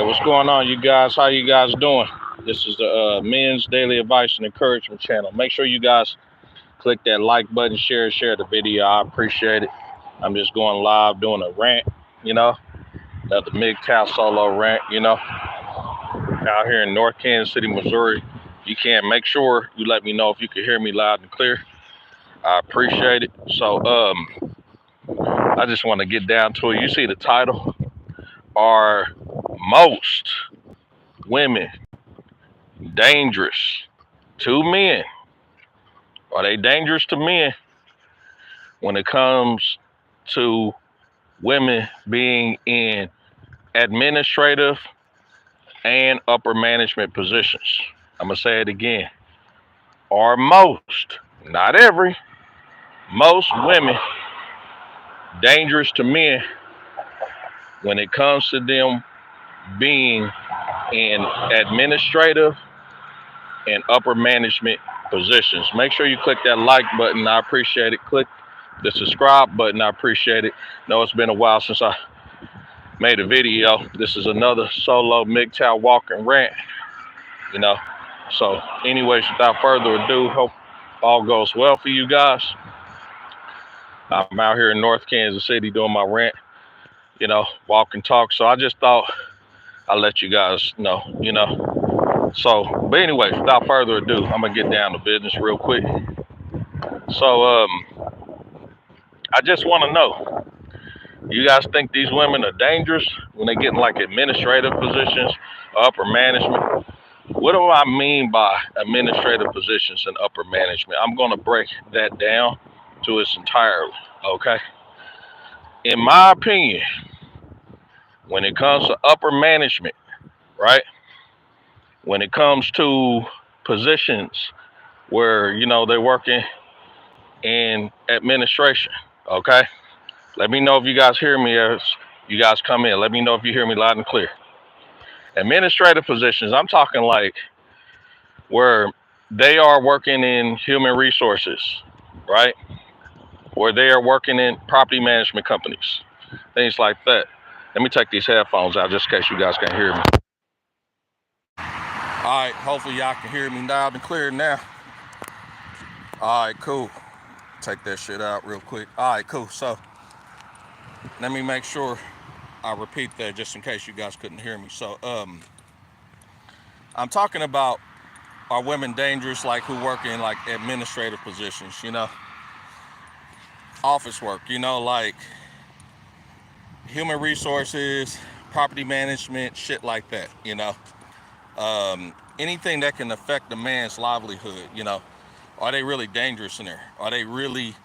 Hey, what's going on, you guys? How you guys doing? This is the Men's Daily Advice and Encouragement channel. Make sure you guys click that like button, share the video. I appreciate it. I'm just going live doing a rant, you know, another MGTOW solo rant, you know, out here in North Kansas City, Missouri. You can make sure you let me know if you can hear me loud and clear. I appreciate it. So, I just want to get down to it. You see the title? Are most women dangerous to men? Are they dangerous to men when it comes to women being in administrative and upper management positions? I'm going to say it again. Are most, not every, most women dangerous to men when it comes to them being in administrative and upper management positions? Make sure you click that like button. I appreciate it. Click the subscribe button. I appreciate it. No, it's been a while since I made a video. This is another solo MGTOW walk and rant, you know. So anyways, without further ado, hope all goes well for you guys. I'm out here in North Kansas City doing my rant, you know, walk and talk. So I just thought I'll let you guys know, you know. So, but anyways, without further ado, I'm gonna get down to business real quick. So, I just want to know, you guys think these women are dangerous when they get in like administrative positions, upper management? What do I mean by administrative positions and upper management? I'm gonna break that down to its entirety, okay? In my opinion, when it comes to upper management, right? When it comes to positions where, you know, they're working in administration, okay? Let me know if you guys hear me as you guys come in. Let me know if you hear me loud and clear. Administrative positions, I'm talking like where they are working in human resources, right? Where they are working in property management companies, things like that. Let me take these headphones out just in case you guys can hear me. All right, hopefully y'all can hear me loud and clear now. All right, cool. Take that shit out real quick. All right, cool. So let me make sure I repeat that just in case you guys couldn't hear me. So I'm talking about, are women dangerous, like who work in like administrative positions, you know, office work, you know, like human resources, property management, shit like that, you know. Anything that can affect a man's livelihood, you know. Are they really dangerous in there? Are they really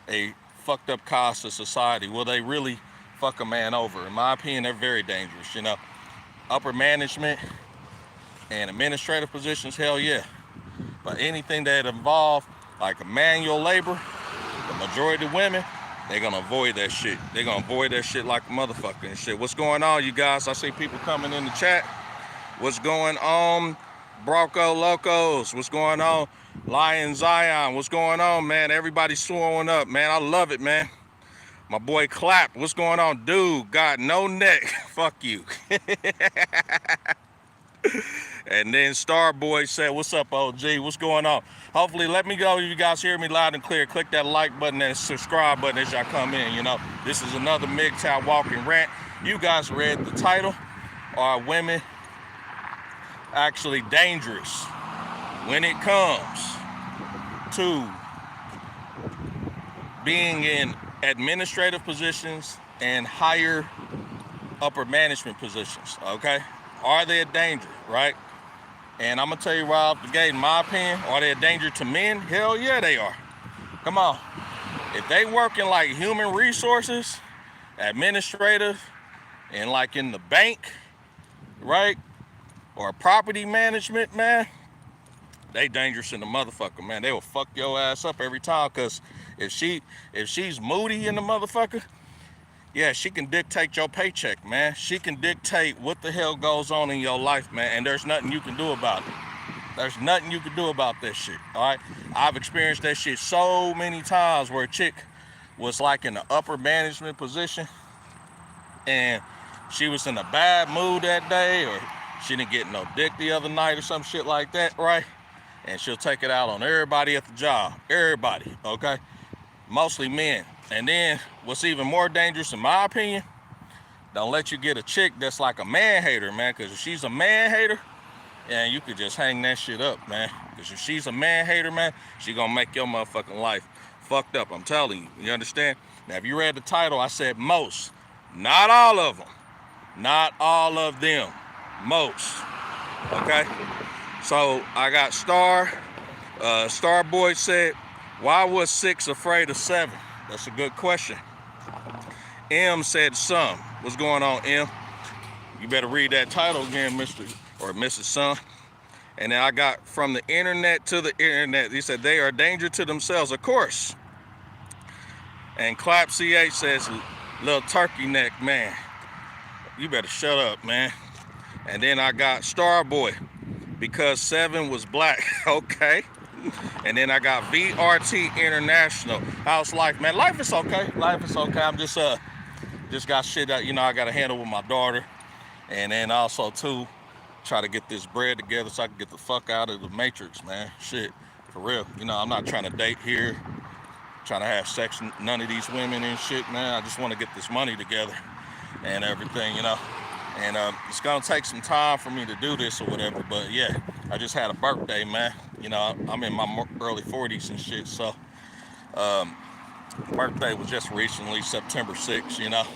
a fucked up cost to society? Will they really fuck a man over? In my opinion, they're very dangerous, you know. Upper management and administrative positions, hell yeah. But anything that involve like a manual labor, the majority of women, they're gonna avoid that shit. They're gonna avoid that shit like a motherfucker and shit. What's going on, you guys? I see people coming in the chat. What's going on, Bronco Locos? What's going on, Lion Zion? What's going on, man? Everybody's swollen up, man. I love it, man. My boy Clap, what's going on? Dude, got no neck. Fuck you. And then Starboy said, what's up, OG? What's going on? Hopefully, let me know if you guys hear me loud and clear. Click that like button and subscribe button as y'all come in, you know. This is another MGTOW walking rant. You guys read the title. Are women actually dangerous when it comes to being in administrative positions and higher upper management positions, okay? Are they a danger, right? And I'm gonna tell you right off the gate, in my opinion, are they a danger to men? Hell yeah, they are. Come on. If they work in like human resources, administrative, and like in the bank, right? Or property management, man, they dangerous in the motherfucker, man. They will fuck your ass up every time, cause if she's moody in the motherfucker, yeah, she can dictate your paycheck, man. She can dictate what the hell goes on in your life, man, and there's nothing you can do about it. There's nothing you can do about that shit, all right? I've experienced that shit so many times where a chick was like in the upper management position and she was in a bad mood that day, or she didn't get no dick the other night or some shit like that, right? And she'll take it out on everybody at the job. Everybody, okay? Mostly men. And then what's even more dangerous, in my opinion, don't let you get a chick that's like a man hater, man. Because if she's a man hater, and you could just hang that shit up, man. Because if she's a man hater, man, she gonna make your motherfucking life fucked up. I'm telling you. You understand? Now, if you read the title, I said most. Not all of them. Not all of them. Most. Okay? So, I got Star. Starboy said, why was 6 afraid of 7? That's a good question. M said some. What's going on, M? You better read that title again, Mr. or Mrs. Son. And then I got from the internet to the internet. He said they are a danger to themselves, of course. And Clap CH says, little turkey neck, man. You better shut up, man. And then I got Starboy, because 7 was black. Okay. And then I got VRT International. How's life, man? Life is okay. Life is okay. I'm just got shit that, I got to handle with my daughter. And then also, too, try to get this bread together so I can get the fuck out of the matrix, man. Shit, for real. I'm not trying to date here, trying to have sex with none of these women and shit, man. I just want to get this money together and everything, And it's going to take some time for me to do this or whatever. But, yeah, I just had a birthday, man. I'm in my early 40s and shit. So, birthday was just recently, September 6th,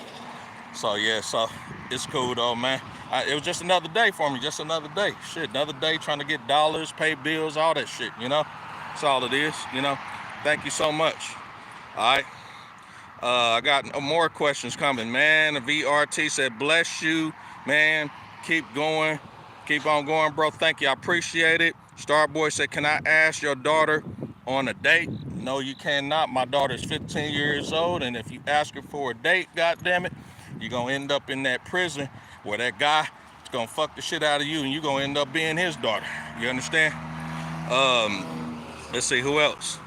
So, yeah, so it's cool, though, man. It was just another day for me, just another day. Shit, another day trying to get dollars, pay bills, all that shit, That's all it is, Thank you so much. All right. I got more questions coming, man. The VRT said, bless you, man. Keep going. Keep on going, bro. Thank you. I appreciate it. Starboy said, can I ask your daughter on a date? No, you cannot. My daughter's 15 years old, and if you ask her for a date, goddammit, you're going to end up in that prison where that guy is going to fuck the shit out of you, and you're going to end up being his daughter. You understand? Let's see, who else?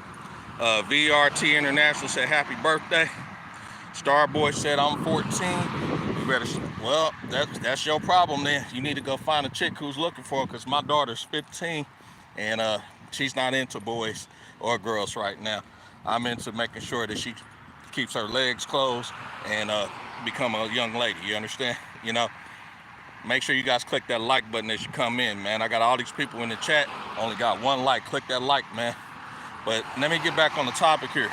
VRT International said, happy birthday. Starboy said, I'm 14. You better, well, that's your problem then. You need to go find a chick who's looking for her, because my daughter's 15, and she's not into boys or girls right now. I'm into making sure that she keeps her legs closed and become a young lady. You understand? Make sure you guys click that like button as you come in, man. I got all these people in the chat. Only got one like. Click that like, man. But let me get back on the topic here.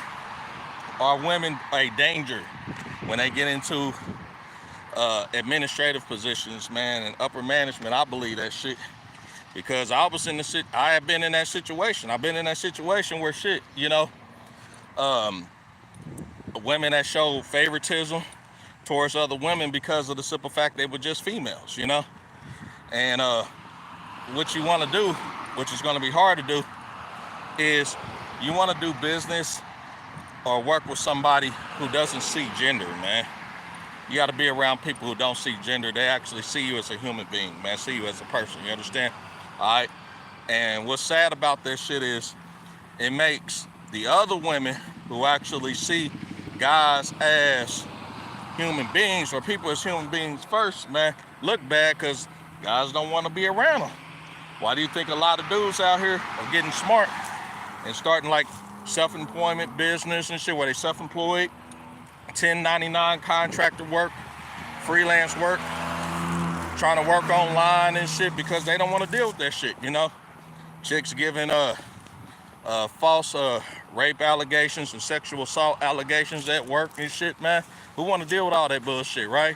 Are women a danger when they get into administrative positions, man, and upper management? I believe that shit, because I have been in that situation. I've been in that situation where shit, women that show favoritism towards other women because of the simple fact they were just females, And what you want to do, which is going to be hard to do, is you want to do business or work with somebody who doesn't see gender, man. You got to be around people who don't see gender. They actually see you as a human being, man. See you as a person. You understand? All right. And what's sad about this shit is it makes the other women who actually see guys as human beings, or people as human beings first, man, look bad, because guys don't want to be around them. Why do you think a lot of dudes out here are getting smart and starting like self-employment business and shit, where they self-employed, 1099 contractor work, freelance work, trying to work online and shit, because they don't want to deal with that shit, Chicks giving false rape allegations and sexual assault allegations at work and shit, man. Who want to deal with all that bullshit, right?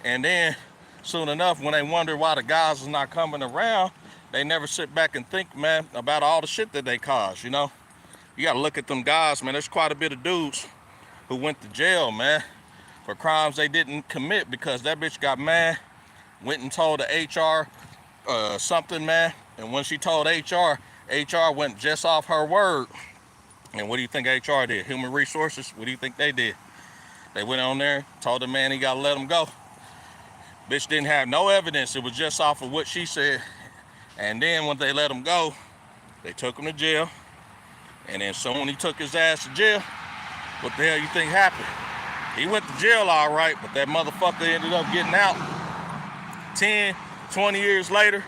And then soon enough, when they wonder why the guys is not coming around, they never sit back and think, man, about all the shit that they cause, You got to look at them guys, man. There's quite a bit of dudes who went to jail, man, for crimes they didn't commit, because that bitch got mad, went and told the HR something, man. And when she told HR went just off her word. And what do you think HR did? Human Resources, what do you think they did? They went on there, told the man he got to let him go. Bitch didn't have no evidence. It was just off of what she said. And then when they let him go, they took him to jail. And then soon he took his ass to jail. What the hell you think happened? He went to jail all right, but that motherfucker ended up getting out 10, 20 years later.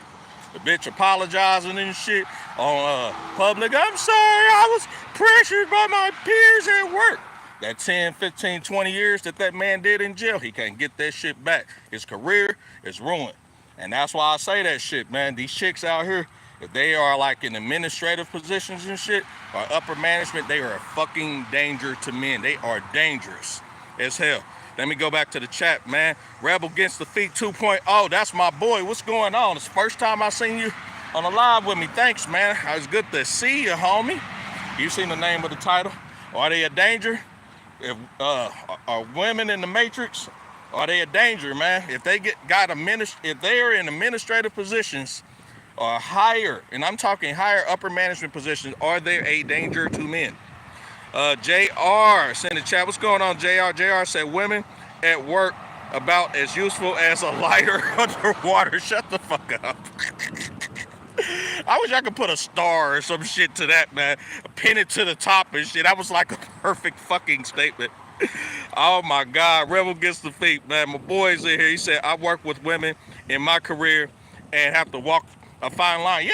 The bitch apologizing and shit on public. I'm sorry, I was pressured by my peers at work. That 10, 15, 20 years that man did in jail, he can't get that shit back. His career is ruined. And that's why I say that shit, man. These chicks out here, if they are like in administrative positions and shit, or upper management, they are a fucking danger to men. They are dangerous as hell. Let me go back to the chat, man. Rebel Against the Feet 2.0. That's my boy. What's going on? It's the first time I seen you on the live with me. Thanks, man. It's good to see you, homie. You seen the name of the title? Are they a danger? If are women in the Matrix? Are they a danger, man? If they if they are in administrative positions or higher, and I'm talking higher upper management positions, are they a danger to men? JR sent the chat. What's going on, JR? JR said women at work about as useful as a lighter underwater. Shut the fuck up. I wish I could put a star or some shit to that, man. Pin it to the top and shit. That was like a perfect fucking statement. Oh my God, Rebel Against the Feet, man. My boy's in here. He said, I work with women in my career and have to walk a fine line.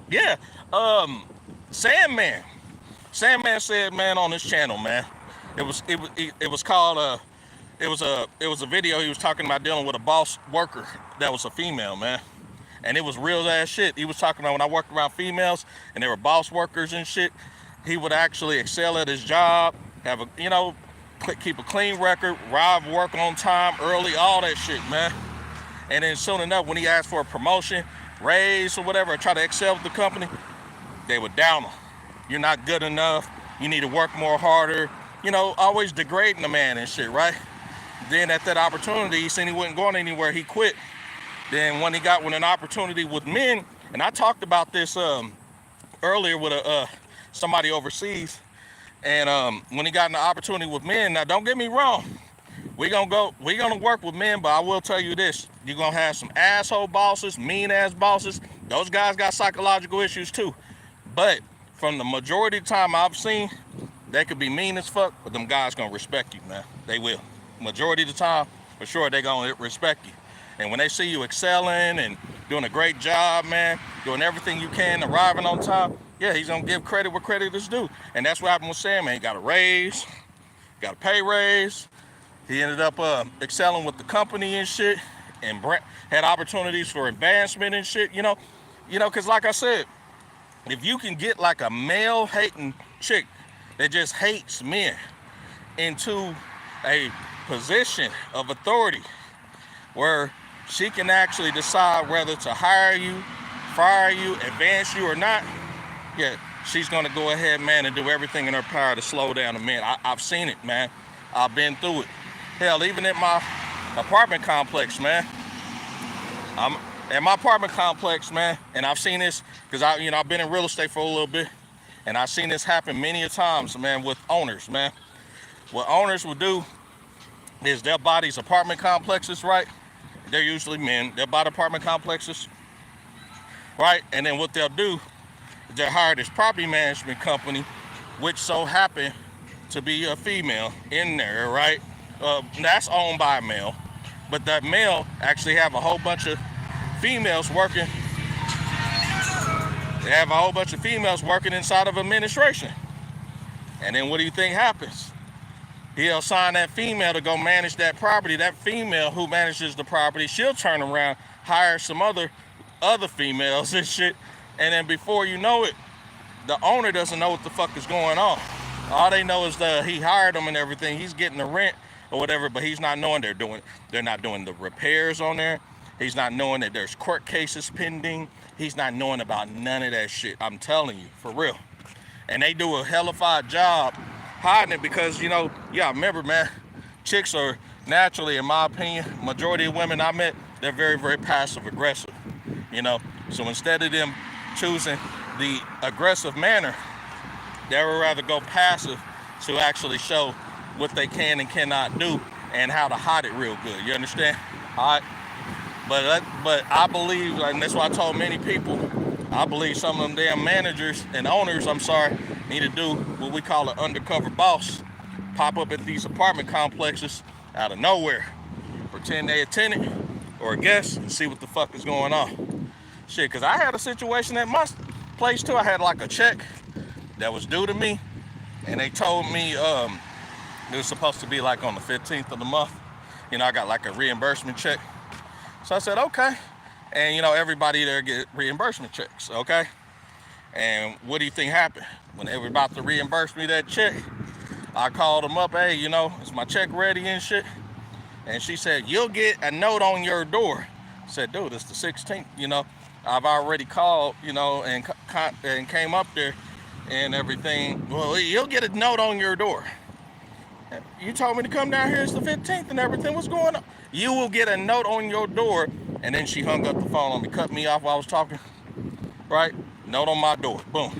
Yeah. Sandman said, man, on this channel, man. It was called it was a video he was talking about dealing with a boss worker that was a female, man. And it was real ass shit. He was talking about when I worked around females and they were boss workers and shit, he would actually excel at his job, have a, keep a clean record, arrive work on time, early, all that shit, man. And then soon enough, when he asked for a promotion, raise or whatever, or try to excel with the company, they would down him. You're not good enough. You need to work more harder. Always degrading the man and shit, right? Then at that opportunity, he said he wasn't going anywhere. He quit. Then when he got an opportunity with men, and I talked about this earlier with somebody overseas, and when he got an opportunity with men, now don't get me wrong, we're gonna work with men, but I will tell you this, you're gonna have some asshole bosses, mean ass bosses. Those guys got psychological issues too. But from the majority of the time I've seen, they could be mean as fuck, but them guys gonna respect you, man. They will. Majority of the time, for sure, they gonna respect you. And when they see you excelling and doing a great job, man, doing everything you can, arriving on top, yeah, he's gonna give credit where credit is due. And that's what happened with Sam, man. He got a raise, got a pay raise. He ended up excelling with the company and shit, and had opportunities for advancement and shit, because like I said, if you can get like a male hating chick that just hates men into a position of authority where she can actually decide whether to hire you, fire you, advance you or not, yeah, she's gonna go ahead, man, and do everything in her power to slow down the men. I've seen it, man. I've been through it. Hell, even at my apartment complex, man. I'm at my apartment complex, man, and I've seen this because I've been in real estate for a little bit, and I've seen this happen many a times, man, with owners, man. What owners will do is they'll buy these apartment complexes, right? They're usually men. They'll buy the apartment complexes, right? And then what they'll do is they'll hire this property management company, which so happen to be a female in there, right? That's owned by a male, but that male actually have a whole bunch of females working. They have a whole bunch of females working inside of administration. And then what do you think happens? He'll assign that female to go manage that property. That female who manages the property, she'll turn around, hire some other females and shit. And then before you know it, the owner doesn't know what the fuck is going on. All they know is that he hired them and everything. He's getting the rent or whatever, but he's not knowing they're not doing the repairs on there. He's not knowing that there's court cases pending. He's not knowing about none of that shit. I'm telling you, for real. And they do a hellified job hiding it because, remember, man, chicks are naturally, in my opinion, majority of women I met, they're very, very passive aggressive, So instead of them choosing the aggressive manner, they would rather go passive to actually show what they can and cannot do and how to hide it real good. You understand? All right. But I believe, and that's why I told many people, I believe some of them damn managers and owners, need to do what we call an undercover boss pop up at these apartment complexes out of nowhere, pretend they a tenant or a guest, and see what the fuck is going on. Shit, because I had a situation at my place too. I had like a check that was due to me, and they told me it was supposed to be like on the 15th of the month. You know, I got like a reimbursement check. So I said, okay. And you know, everybody there get reimbursement checks, okay? And what do you think happened? When they were about to reimburse me that check, I called them up, hey, you know, is my check ready and shit? And she said, you'll get a note on your door. I said, dude, it's the 16th, you know. I've already called, you know, and came up there and everything. Well, you'll get a note on your door. You told me to come down here, it's the 15th and everything. What's going on? You will get a note on your door. And then she hung up the phone on me, cut me off while I was talking, right? Note on my door, boom.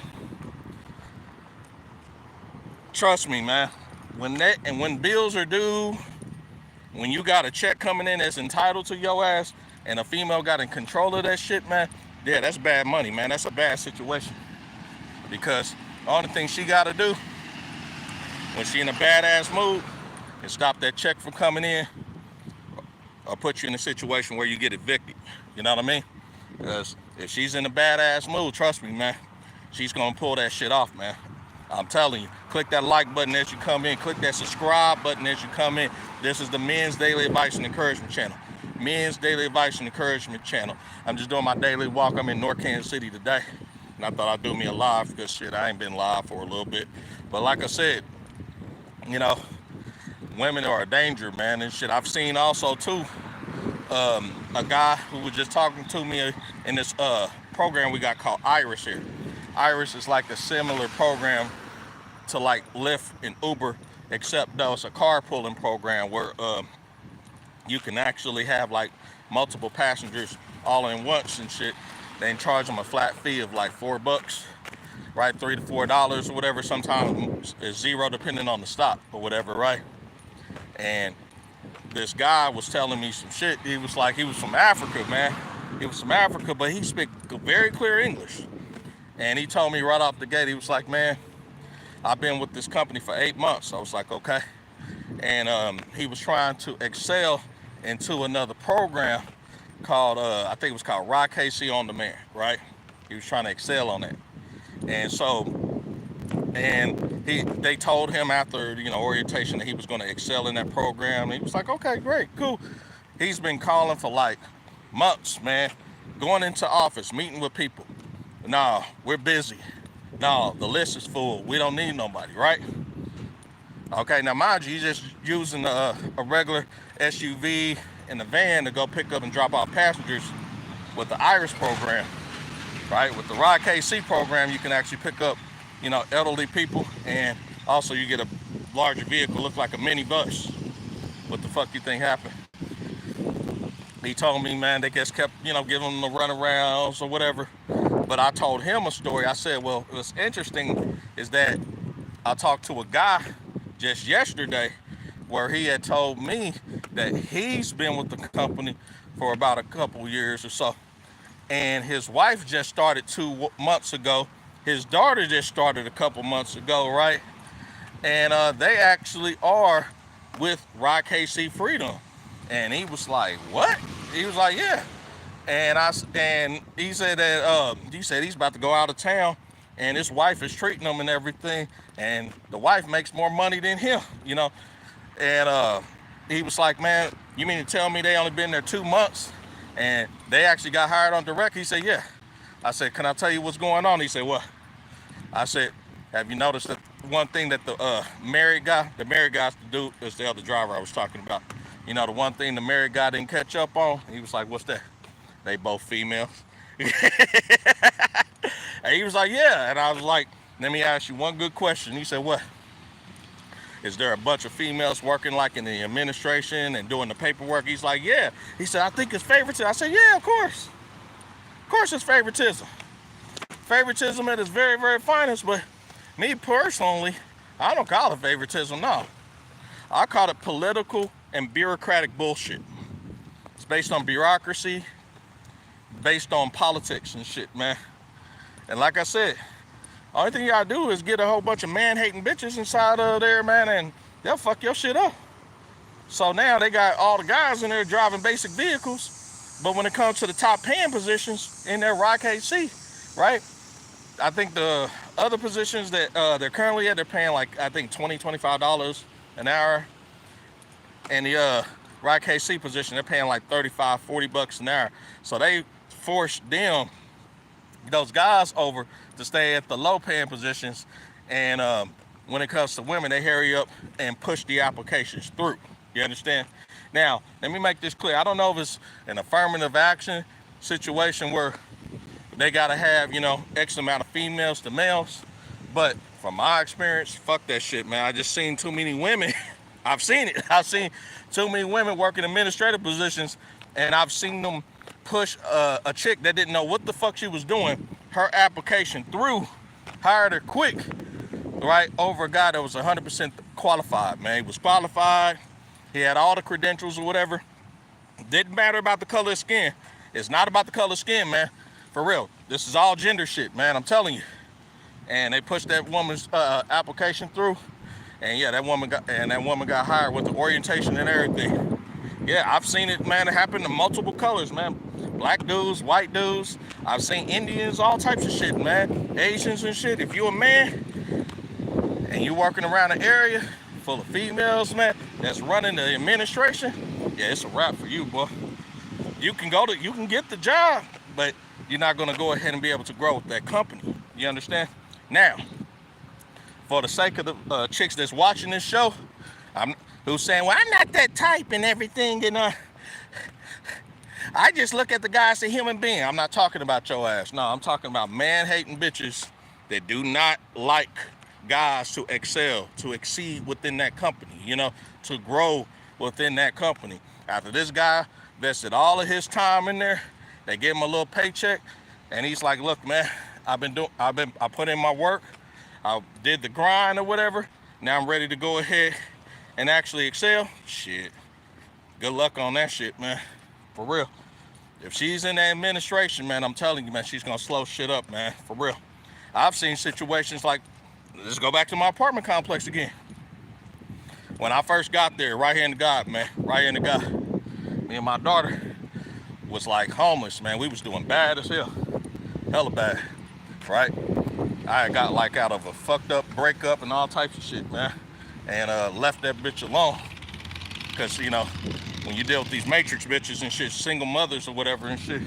Trust me, man. When bills are due, when you got a check coming in that's entitled to your ass, and a female got in control of that shit, man, yeah, that's bad money, man. That's a bad situation. Because the only thing she gotta do when she in a badass mood is stop that check from coming in, or put you in a situation where you get evicted. You know what I mean? Because if she's in a badass mood, trust me, man, she's gonna pull that shit off, man. I'm telling you. Click that like button as you come in. Click that subscribe button as you come in. This is the Men's Daily Advice and Encouragement channel. Men's Daily Advice and Encouragement channel. I'm just doing my daily walk. I'm in North Kansas City today. And I thought I'd do me a live because shit, I ain't been live for a little bit. But like I said, you know, women are a danger, man, and shit. I've seen also too a guy who was just talking to me in this program we got called Iris here. Iris is like a similar program to like Lyft and Uber, except though it's a carpooling program where you can actually have like multiple passengers all in once and shit. They charge them a flat fee of like $4, right? $3 to $4 or whatever. Sometimes it's zero depending on the stop or whatever, right? And this guy was telling me some shit. He was like, he was from Africa, man. He was from Africa, but he speak very clear English. And he told me right off the gate, he was like, man, I've been with this company for 8 months. I was like, okay. And he was trying to excel into another program called, I think it was called KC On Demand, right? He was trying to excel on that. And so, they told him after, you know, orientation that he was going to excel in that program. And he was like, okay, great, cool. He's been calling for like months, man, going into office, meeting with people. No, we're busy. No, the list is full. We don't need nobody, right? Okay, now mind you, you're just using a regular SUV and a van to go pick up and drop off passengers. With the Iris program, right? With the KC program, you can actually pick up, you know, elderly people, and also you get a larger vehicle, look like a mini bus. What the fuck you think happened? He told me, man, they just kept, you know, giving them the runarounds or whatever. But I told him a story. I said, well, what's interesting is that I talked to a guy just yesterday where he had told me that he's been with the company for about a couple years or so. And his wife just started 2 months ago. His daughter just started a couple months ago, right? And they actually are with KC Freedom. And he was like, what? He was like, yeah. And he said that he's about to go out of town, and his wife is treating him and everything, and the wife makes more money than him, you know. And he was like, man, you mean to tell me they only been there 2 months and they actually got hired on direct? He said, yeah. I said, can I tell you what's going on? He said, what? I said, have you noticed that one thing that the married guy's the dude, is the other driver I was talking about. You know, the one thing the married guy didn't catch up on? He was like, what's that? They both females. And he was like, yeah. And I was like, let me ask you one good question. He said, what? Is there a bunch of females working like in the administration and doing the paperwork? He's like, yeah. He said, I think it's favoritism. I said, yeah, of course. Of course it's favoritism. Favoritism at its very, very finest. But me personally, I don't call it favoritism, no. I call it political and bureaucratic bullshit. It's based on bureaucracy, based on politics and shit, man. And like I said, only thing you gotta do is get a whole bunch of man-hating bitches inside of there, man, and they'll fuck your shit up. So now they got all the guys in there driving basic vehicles, but when it comes to the top paying positions in their RKC, right? I think the other positions that they're currently at, they're paying like, I think $20-$25 an hour. And the RKC position, they're paying like $35-$40 an hour. So they force them, those guys, over to stay at the low paying positions. And when it comes to women, they hurry up and push the applications through. You understand? Now, let me make this clear. I don't know if it's an affirmative action situation where they gotta have, you know, X amount of females to males. But from my experience, fuck that shit, man. I just seen too many women. I've seen it. I've seen too many women working administrative positions, and I've seen them push a chick that didn't know what the fuck she was doing, her application through, hired her quick, right, over a guy that was 100% qualified, man. He was qualified. He had all the credentials or whatever. Didn't matter about the color of skin. It's not about the color of skin, man. For real. This is all gender shit, man. I'm telling you. And they pushed that woman's application through. And yeah, that woman got hired with the orientation and everything. Yeah, I've seen it, man. It happened to multiple colors, man. Black dudes, white dudes. I've seen Indians, all types of shit, man. Asians and shit. If you a man and you working around an area full of females, man, that's running the administration, yeah, it's a wrap for you, boy. You can get the job, but you're not gonna go ahead and be able to grow with that company. You understand? Now, for the sake of the chicks that's watching this show, who's saying, well, I'm not that type and everything, and I just look at the guy as a human being. I'm not talking about your ass. No, I'm talking about man-hating bitches that do not like guys to excel, to exceed within that company, you know, to grow within that company. After this guy invested all of his time in there, they gave him a little paycheck, and he's like, look, man, I put in my work, I did the grind or whatever, now I'm ready to go ahead and actually excel. Shit, good luck on that shit, man, for real. If she's in the administration, man, I'm telling you, man, she's gonna slow shit up, man, for real. I've seen situations like, let's go back to my apartment complex again. When I first got there, right here in the God, man, right here in the God, me and my daughter was like homeless, man. We was doing bad as hell, hella bad, right? I got like out of a fucked up breakup and all types of shit, man, and left that bitch alone. Cause you know, when you deal with these matrix bitches and shit, single mothers or whatever and shit,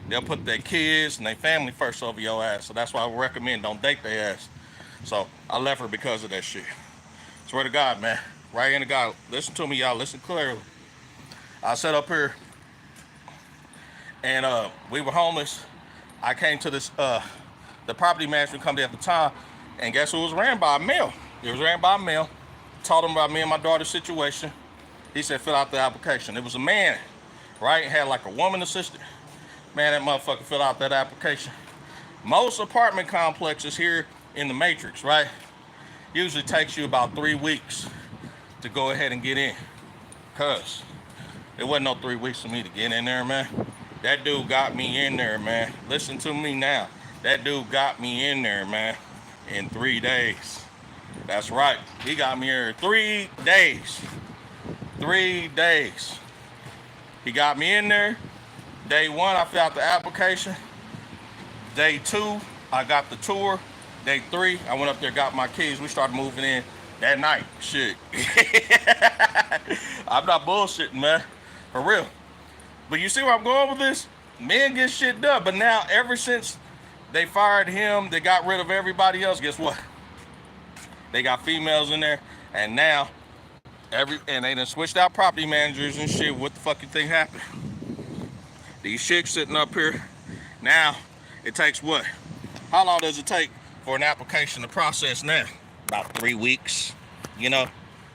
they'll put their kids and their family first over your ass. So that's why I would recommend don't date their ass. So I left her because of that shit. Swear to God, man, right in the God. Listen to me, y'all. Listen clearly. I sat up here, and we were homeless. I came to this the property management company at the time, and guess who was ran by? A male. It was ran by a male. Told him about me and my daughter's situation. He said, fill out the application. It was a man, right? Had like a woman assistant. Man, that motherfucker filled out that application. Most apartment complexes here in the Matrix, right, usually takes you about 3 weeks to go ahead and get in. Cause it wasn't no 3 weeks for me to get in there, man. That dude got me in there, man. Listen to me now. That dude got me in there, man, in 3 days. That's right. He got me here 3 days. 3 days. He got me in there. Day 1, I filled out the application. Day 2, I got the tour. Day 3, I went up there, got my keys. We started moving in that night. Shit. I'm not bullshitting, man. For real. But you see where I'm going with this? Men get shit done. But now, ever since they fired him, they got rid of everybody else, guess what? They got females in there. And now, and they done switched out property managers and shit. What the fuck you think happened? These chicks sitting up here. Now, it takes what? How long does it take for an application to process now? About 3 weeks, you know,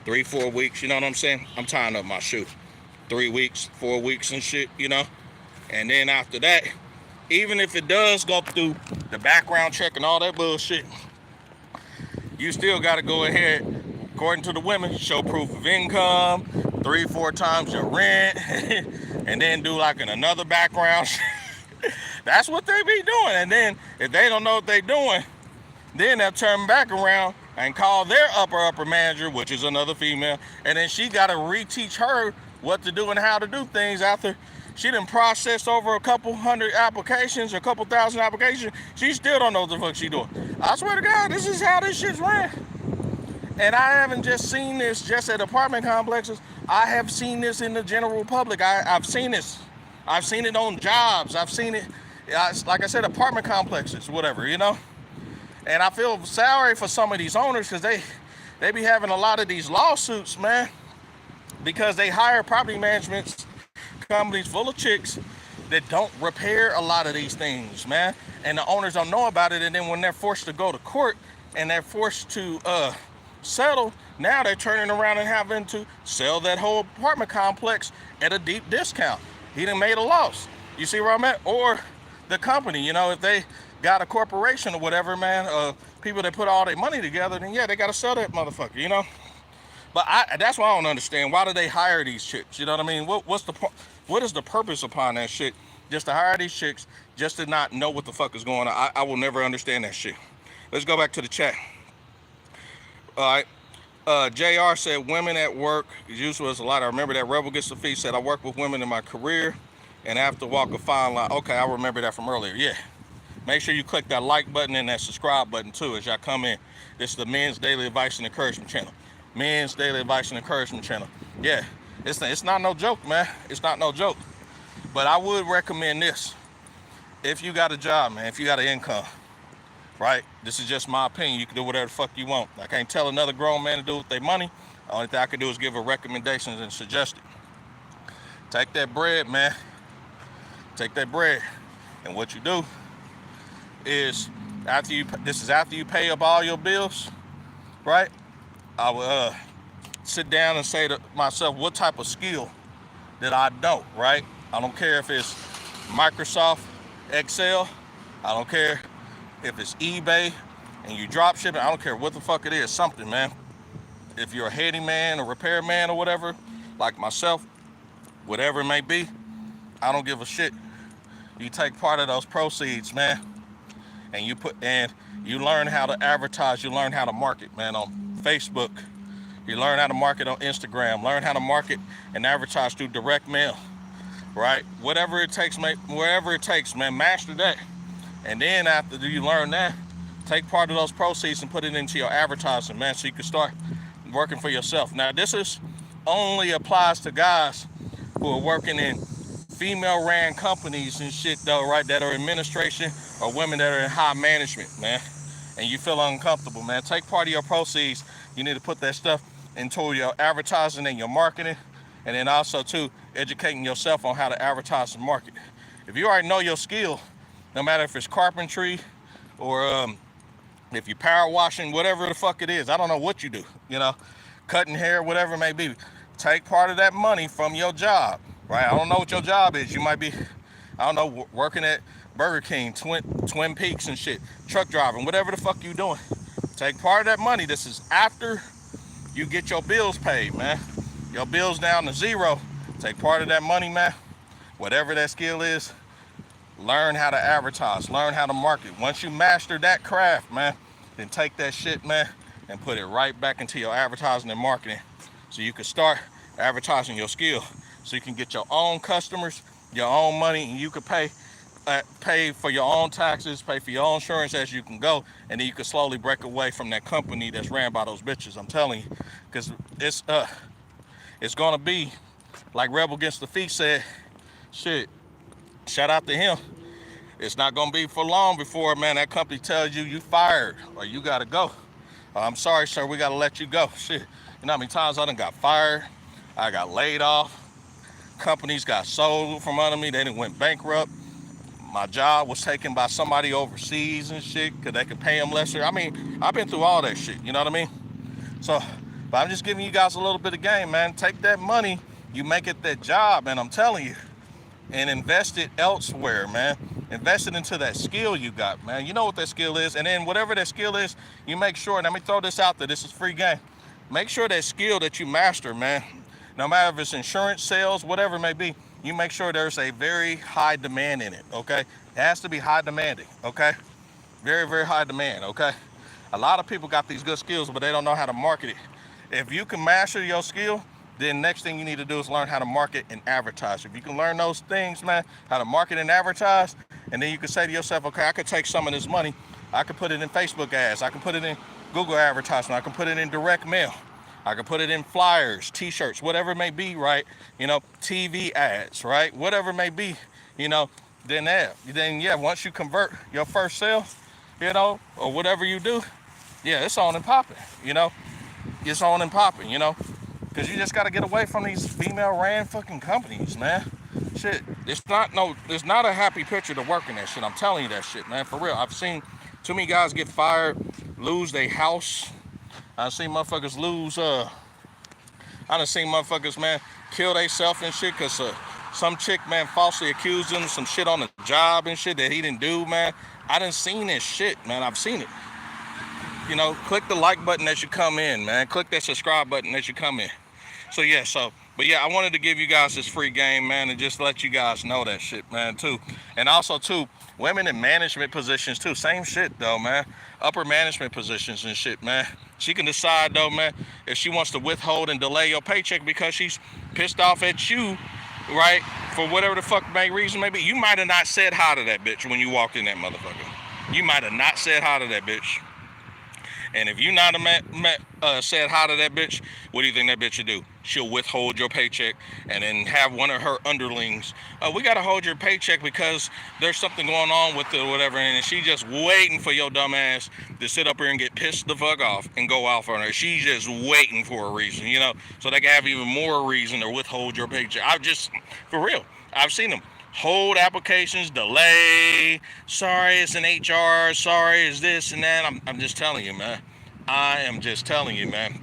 3-4 weeks, you know what I'm saying? I'm tying up my shoe. 3 weeks, 4 weeks and shit, you know? And then after that, even if it does go through the background check and all that bullshit, you still gotta go ahead, according to the women, show proof of income, 3-4 times your rent, and then do like another background check. That's what they be doing. And then if they don't know what they doing, then they'll turn back around and call their upper manager, which is another female, and then she got to reteach her what to do and how to do things after she done processed over a couple hundred applications or a couple thousand applications. She still don't know what the fuck she doing. I swear to God, this is how this shit's ran. And I haven't just seen this just at apartment complexes. I have seen this in the general public. I've seen this. I've seen it on jobs. I've seen it, like I said, apartment complexes, whatever, you know? And I feel sorry for some of these owners because they be having a lot of these lawsuits, man, because they hire property management companies full of chicks that don't repair a lot of these things, man. And the owners don't know about it. And then when they're forced to go to court and they're forced to settle, now they're turning around and having to sell that whole apartment complex at a deep discount. He done made a loss. You see where I'm at? Or the company, you know, if they got a corporation or whatever, man, people that put all their money together, then yeah, they got to sell that motherfucker, you know? But that's why I don't understand. Why do they hire these chicks? You know what I mean? What is the purpose upon that shit? Just to hire these chicks, just to not know what the fuck is going on. I will never understand that shit. Let's go back to the chat. All right. JR said, women at work is useful as a lot. I remember that Rebel Gets the Feet said, I work with women in my career and have to walk a fine line. Okay, I remember that from earlier. Yeah. Make sure you click that like button and that subscribe button too as y'all come in. This is the Men's Daily Advice and Encouragement channel. Men's Daily Advice and Encouragement channel. Yeah, it's not no joke, man. It's not no joke. But I would recommend this. If you got a job, man, if you got an income, right? This is just my opinion. You can do whatever the fuck you want. I can't tell another grown man to do with their money. The only thing I can do is give her recommendations and suggest it. Take that bread, man. Take that bread. And what you do is, after you pay up all your bills, right? I will sit down and say to myself, what type of skill that I don't, right? I don't care if it's Microsoft Excel. I don't care if it's eBay and you drop shipping. I don't care what the fuck it is, something, man. If you're a handyman or repairman or whatever, like myself, whatever it may be, I don't give a shit. You take part of those proceeds, man, and you learn how to advertise, you learn how to market, man, on Facebook. You learn how to market on Instagram, learn how to market and advertise through direct mail, right? Whatever it takes, man, wherever it takes, man, master that. And then after you learn that, take part of those proceeds and put it into your advertising, man, so you can start working for yourself. Now, this only applies to guys who are working in female-ran companies and shit, though, right, that are administration, or women that are in high management, man, and you feel uncomfortable, man. Take part of your proceeds. You need to put that stuff into your advertising and your marketing, and then also, too, educating yourself on how to advertise and market. If you already know your skill, no matter if it's carpentry or if you're power washing, whatever the fuck it is, I don't know what you do, you know, cutting hair, whatever it may be, take part of that money from your job, right? I don't know what your job is. You might be, I don't know, working at Burger King, Twin Peaks and shit, truck driving, whatever the fuck you doing. Take part of that money. This is after you get your bills paid, man. Your bills down to zero. Take part of that money, man. Whatever that skill is, learn how to advertise, learn how to market. Once you master that craft, man, then take that shit, man, and put it right back into your advertising and marketing so you can start advertising your skill, so you can get your own customers, your own money, and you can pay for your own taxes, pay for your own insurance as you can go, and then you can slowly break away from that company that's ran by those bitches. I'm telling you, because it's gonna be like Rebel Against the Feet said. Shit, shout out to him. It's not gonna be for long before, man, that company tells you fired or you gotta go. I'm sorry, sir, we gotta let you go. Shit, you know how many times I done got fired, I got laid off, companies got sold from under me, they done went bankrupt. My job was taken by somebody overseas and shit because they could pay them lesser. I mean, I've been through all that shit, you know what I mean? So, but I'm just giving you guys a little bit of game, man. Take that money, you make it that job, and I'm telling you, and invest it elsewhere, man. Invest it into that skill you got, man. You know what that skill is, and then whatever that skill is, you make sure, and let me throw this out there, this is free game. Make sure that skill that you master, man, no matter if it's insurance, sales, whatever it may be, you make sure there's a very high demand in it, okay? It has to be high demanding, okay? Very, very high demand, okay? A lot of people got these good skills, but they don't know how to market it. If you can master your skill, then next thing you need to do is learn how to market and advertise. If you can learn those things, man, how to market and advertise, and then you can say to yourself, okay, I could take some of this money, I could put it in Facebook ads, I can put it in Google advertisement, I can put it in direct mail, I can put it in flyers, t-shirts, whatever it may be, right? You know, TV ads, right? Whatever it may be, you know, then yeah, once you convert your first sale, you know, or whatever you do, yeah, it's on and popping, you know? It's on and popping, you know? Because you just got to get away from these female-ran fucking companies, man. Shit, it's not a happy picture to work in that shit. I'm telling you that shit, man, for real. I've seen too many guys get fired, lose their house. I've seen motherfuckers lose, I done seen motherfuckers, man, kill themselves and shit because some chick, man, falsely accused him of some shit on the job and shit that he didn't do, man. I done seen this shit, man. I've seen it. You know, click the like button as you come in, man. Click that subscribe button as you come in. So yeah, but yeah, I wanted to give you guys this free game, man, and just let you guys know that shit, man, too. And also, too, women in management positions, too. Same shit, though, man. Upper management positions and shit, man. She can decide, though, man, if she wants to withhold and delay your paycheck because she's pissed off at you, right, for whatever the fuck reason may be. You might have not said hi to that bitch when you walked in that motherfucker. You might have not said hi to that bitch. And if you not said hi to that bitch, what do you think that bitch should do? She'll withhold your paycheck and then have one of her underlings, we got to hold your paycheck because there's something going on with it or whatever, and she just waiting for your dumb ass to sit up here and get pissed the fuck off and go off on her. She's just waiting for a reason, you know, so they can have even more reason to withhold your paycheck. For real, I've seen them. Hold applications, delay, sorry it's an HR, sorry it's this and that. I'm just telling you, man. I am just telling you, man.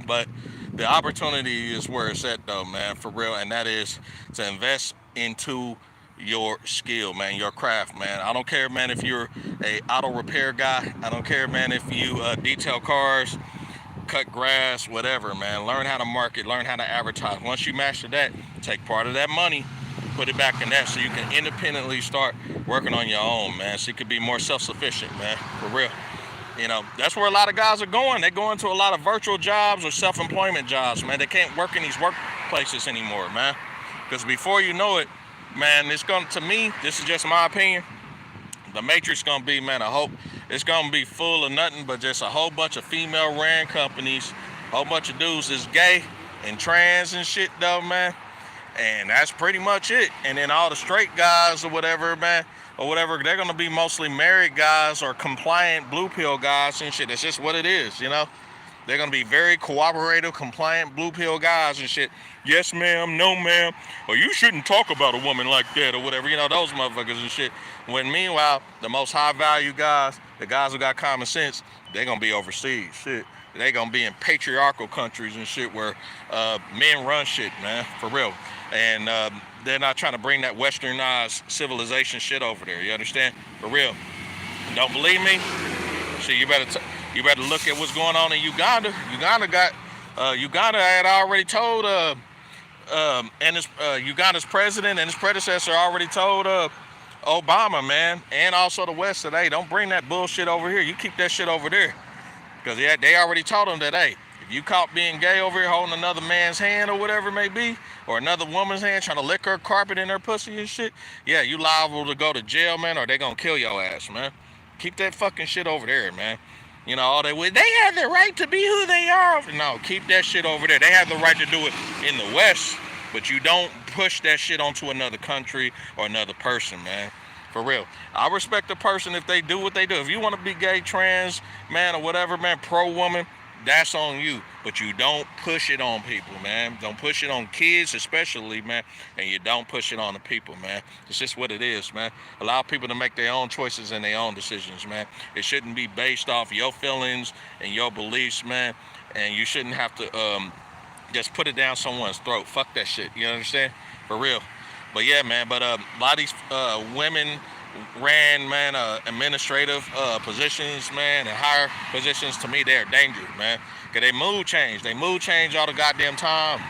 But the opportunity is where it's at, though, man, for real. And that is to invest into your skill, man, your craft, man. I don't care, man, if you're a auto repair guy. I don't care, man, if you detail cars, cut grass, whatever, man. Learn how to market, learn how to advertise. Once you master that, take part of that money, put it back in that so you can independently start working on your own, man, so you could be more self-sufficient, man, for real. You know, that's where a lot of guys are going. They're going to a lot of virtual jobs or self-employment jobs, man. They can't work in these workplaces anymore, man, because before you know it, man, to me, this is just my opinion, the matrix gonna be, man, it's gonna be full of nothing but just a whole bunch of female-ran companies, a whole bunch of dudes that's gay and trans and shit, though, man. And that's pretty much it. And then all the straight guys or whatever, man, they're going to be mostly married guys or compliant blue pill guys and shit. That's just what it is, you know. They're going to be very cooperative, compliant blue pill guys and shit. Yes, ma'am, no, ma'am. Or you shouldn't talk about a woman like that or whatever, you know, those motherfuckers and shit. When meanwhile, the most high value guys, the guys who got common sense, they're going to be overseas, shit. They're going to be in patriarchal countries and shit where men run shit, man, for real. And they're not trying to bring that westernized civilization shit over there. You understand? For real. Don't believe me? See, you better look at what's going on in Uganda. Uganda had already told Uganda's president and his predecessor already told Obama, man, and also the West that, hey, don't bring that bullshit over here. You keep that shit over there. Because they already told him that, hey, if you caught being gay over here holding another man's hand or whatever it may be, or another woman's hand trying to lick her carpet in her pussy and shit, yeah, you liable to go to jail, man, or they gonna kill your ass, man. Keep that fucking shit over there, man. You know, they have the right to be who they are. No, keep that shit over there. They have the right to do it in the West, but you don't push that shit onto another country or another person, man. For real. I respect the person if they do what they do. If you want to be gay, trans, man, or whatever, man, pro-woman, that's on you. But you don't push it on people, man. Don't push it on kids especially, man. And you don't push it on the people, man. It's just what it is, man. Allow people to make their own choices and their own decisions, man. It shouldn't be based off your feelings and your beliefs, man. And you shouldn't have to just put it down someone's throat. Fuck that shit. You understand? For real. But yeah, man. But a lot of these women ran, man, administrative positions, man, and higher positions, to me, they're dangerous, man. Because they mood change all the goddamn time,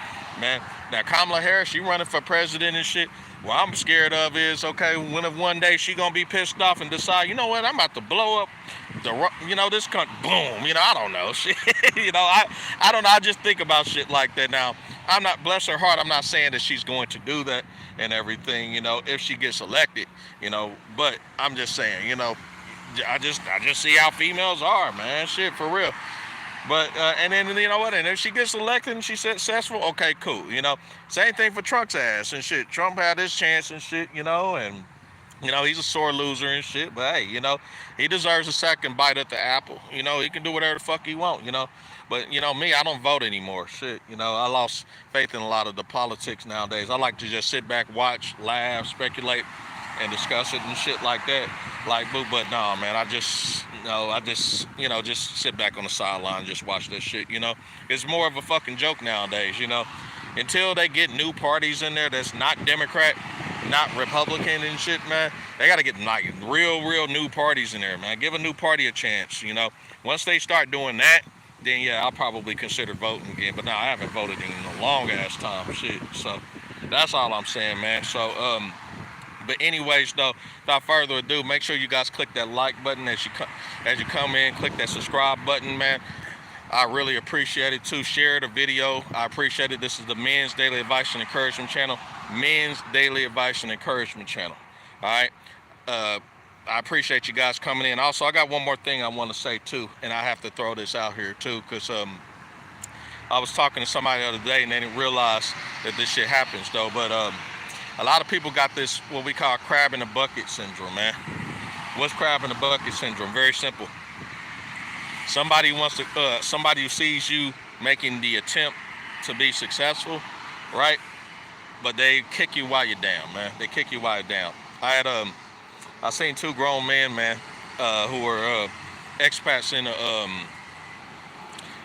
man. Now, Kamala Harris, she running for president and shit. What I'm scared of is, okay, when one day she gonna be pissed off and decide, you know what, I'm about to blow up this country, boom, I don't know, shit. I don't know. I just think about shit like that. Now, I'm not, bless her heart, I'm not saying that she's going to do that and everything, if she gets elected, but I'm just saying, I just see how females are, man, shit, for real. But and then you know what? And if she gets elected and she's successful, okay, cool. Same thing for Trump's ass and shit. Trump had his chance and shit, and he's a sore loser and shit. But hey, he deserves a second bite at the apple. He can do whatever the fuck he want. But me, I don't vote anymore. Shit, I lost faith in a lot of the politics nowadays. I like to just sit back, watch, laugh, speculate, and discuss it and shit like that. But no, man, I just just sit back on the sideline and just watch that shit. It's more of a fucking joke nowadays. Until they get new parties in there that's not Democrat, not Republican and shit, man. They gotta get like real new parties in there, man. Give a new party a chance. Once they start doing that, then yeah, I'll probably consider voting again. But now I haven't voted in a long ass time, shit. So that's all I'm saying, man. So but anyways, though, without further ado, make sure you guys click that like button as you come in. Click that subscribe button, man. I really appreciate it too. Share the video. I appreciate it. This is the Men's Daily Advice and Encouragement channel. Men's Daily Advice and Encouragement channel. All right. I appreciate you guys coming in. Also, I got one more thing I want to say too, and I have to throw this out here too, because I was talking to somebody the other day and they didn't realize that this shit happens though. But a lot of people got this, what we call crab in the bucket syndrome, man. What's crab in the bucket syndrome? Very simple. Somebody who sees you making the attempt to be successful, right? But they kick you while you're down, man. They kick you while you're down. I seen two grown men, man, who were expats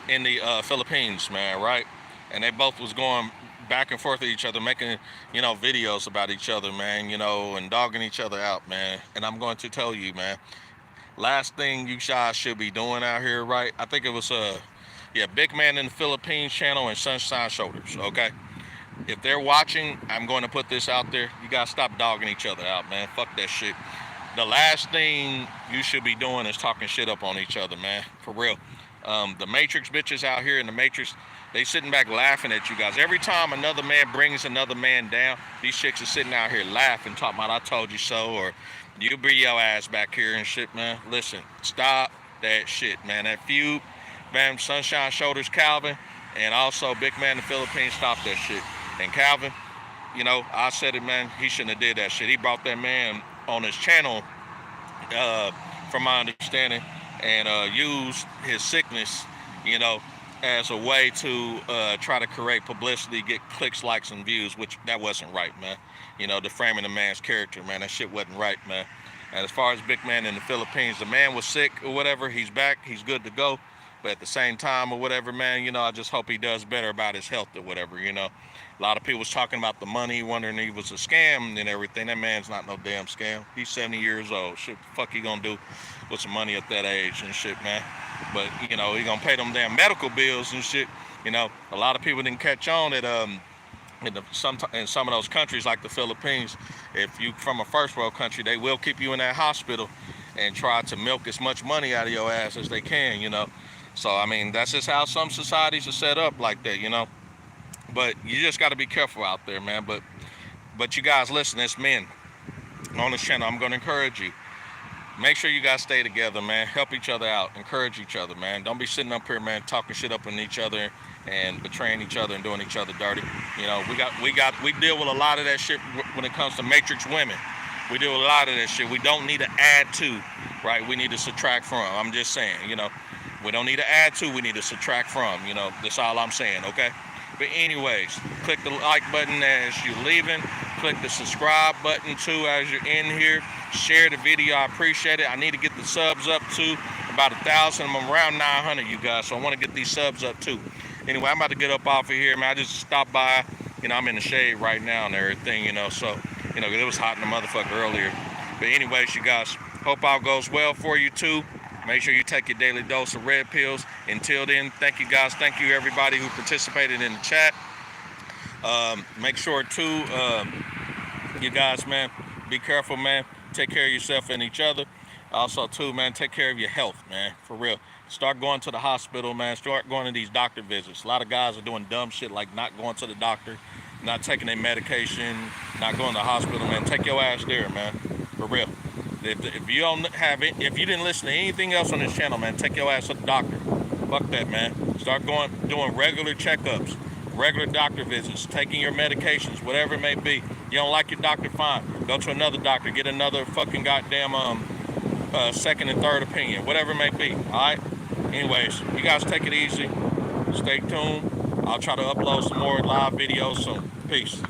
in the Philippines, man, right? And they both was going back and forth with each other, making, videos about each other, man, and dogging each other out, man. And I'm going to tell you, man, last thing you guys should be doing out here, right? I think it was, Big Man in the Philippines channel and Sunshine Shoulders, okay? If they're watching, I'm going to put this out there. You guys stop dogging each other out, man. Fuck that shit. The last thing you should be doing is talking shit up on each other, man. For real. The Matrix bitches out here in the Matrix, they sitting back laughing at you guys. Every time another man brings another man down, these chicks are sitting out here laughing, talking about I told you so, or you bring your ass back here and shit, man. Listen, stop that shit, man. That feud, man, Sunshine Shoulders Calvin, and also Big Man in the Philippines, stop that shit. And Calvin, I said it, man, he shouldn't have did that shit. He brought that man on his channel, from my understanding, and used his sickness, as a way to try to create publicity, get clicks, likes, and views, which that wasn't right, man. Deframing the man's character, man, that shit wasn't right, man. And as far as Big Man in the Philippines, the man was sick or whatever, he's back, he's good to go. But at the same time or whatever, man, I just hope he does better about his health or whatever, A lot of people was talking about the money, wondering if he was a scam and everything. That man's not no damn scam. He's 70 years old. Shit, the fuck he gonna do with some money at that age and shit, man? But, he gonna pay them damn medical bills and shit. A lot of people didn't catch on that in some of those countries like the Philippines, if you from a first world country, they will keep you in that hospital and try to milk as much money out of your ass as they can, So, I mean, that's just how some societies are set up like that, But you just got to be careful out there, man. But you guys listen, it's men on this channel. I'm going to encourage you. Make sure you guys stay together, man. Help each other out. Encourage each other, man. Don't be sitting up here, man, talking shit up on each other and betraying each other and doing each other dirty. We deal with a lot of that shit when it comes to Matrix women. We deal with a lot of that shit. We don't need to add to, right? We need to subtract from. I'm just saying, we don't need to add to, we need to subtract from, that's all I'm saying, okay? But anyways, click the like button as you're leaving. Click the subscribe button too as you're in here. Share the video, I appreciate it. I need to get the subs up to about 1,000. I'm around 900, you guys, so I want to get these subs up too. Anyway, I'm about to get up off of here, man. I just stopped by, I'm in the shade right now and everything, so, it was hot in the motherfucker earlier. But anyways, you guys, hope all goes well for you too. Make sure you take your daily dose of red pills. Until then, thank you guys. Thank you everybody who participated in the chat. Make sure too, you guys, man, be careful, man. Take care of yourself and each other. Also, too, man, take care of your health, man, for real. Start going to the hospital, man. Start going to these doctor visits. A lot of guys are doing dumb shit like not going to the doctor, not taking their medication, not going to the hospital, man. Take your ass there, man, for real. If you don't have it, if you didn't listen to anything else on this channel, man, take your ass to the doctor. Fuck that, man. Start doing regular checkups, regular doctor visits, taking your medications, whatever it may be. You don't like your doctor, fine. Go to another doctor, get another fucking goddamn second and third opinion, whatever it may be. All right. Anyways, you guys take it easy. Stay tuned. I'll try to upload some more live videos soon. Peace.